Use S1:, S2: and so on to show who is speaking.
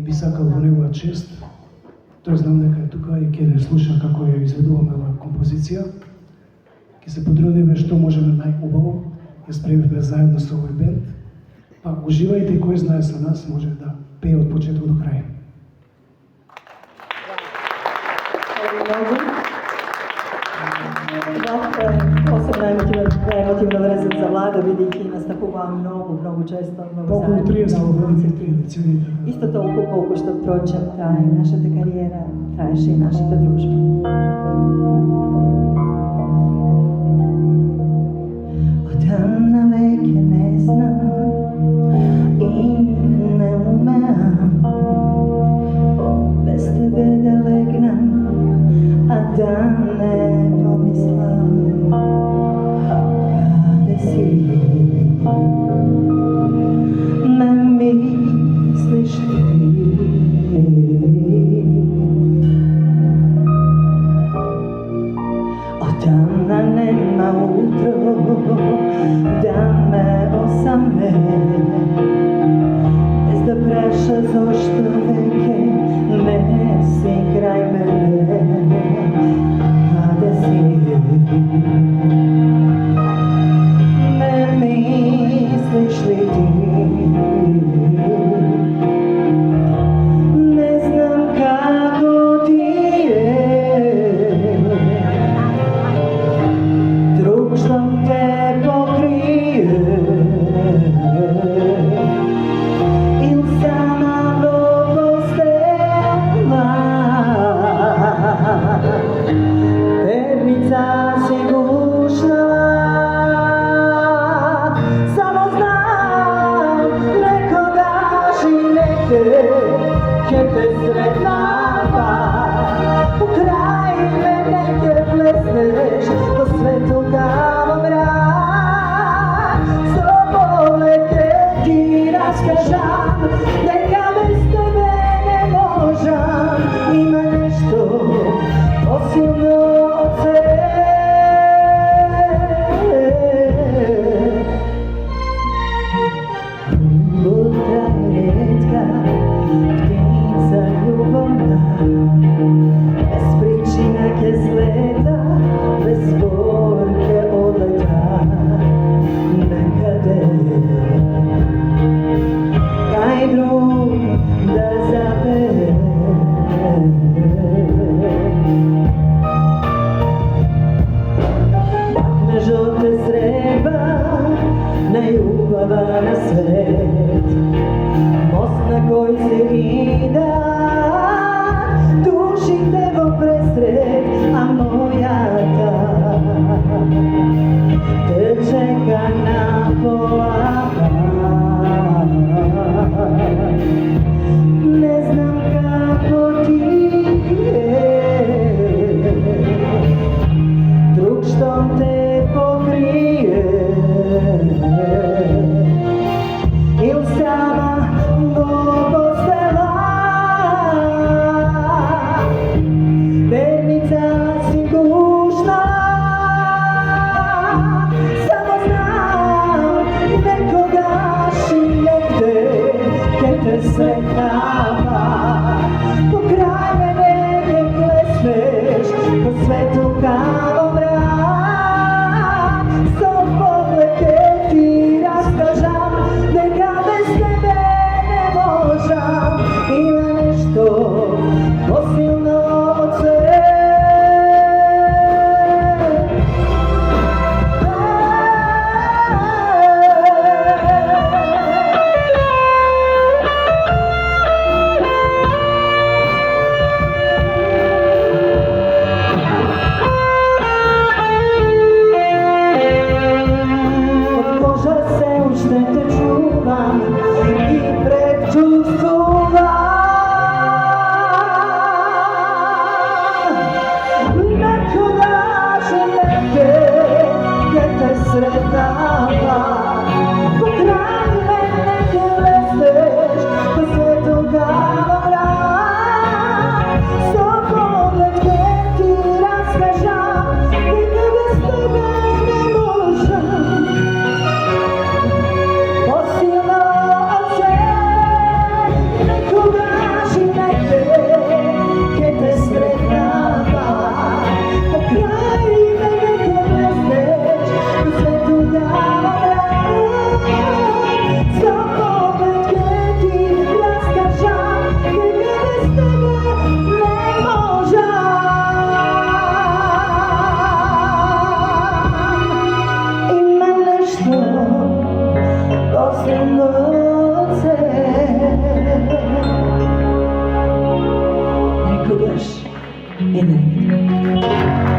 S1: би сакал во негова чест, тој знам дека е тука и ќе не слуша како ја изведуваме оваа композиција. Ќе се потрудиме што можеме најубаво, ја спремивме заедно со овој бенд. Па уживајте и кој знае со нас може да пее од почеток до крај.
S2: Posebno emotivno vezan za Vlada, vidiki nastupува mnogo često, mnogo
S1: Околу 30 години.
S2: Isto toliko koliko što pročeta i našата karijera trajеше и нашата дружба. Отдавна веќе не знам и не умеам без тебе да легнам, а да не помислам каде си. Ме мислиш ли отдавна нема утро да ме осаме без да преша зашто веќе не си крај мене. Каде си? Ме мислиш ли ти? Не знам како ти е, друг што те покрие, или сама во постела. Перница си гушнала, само знам некогаш и некде ќе те сретнава. Украј мене ќе плеснеш по свету каво мрак. Со болете ти раскажам дека без тебе не можам. Има нешто посилно од себе. Утра ретка птица љубовна, без причина ќе слета, без збор ќе Good night.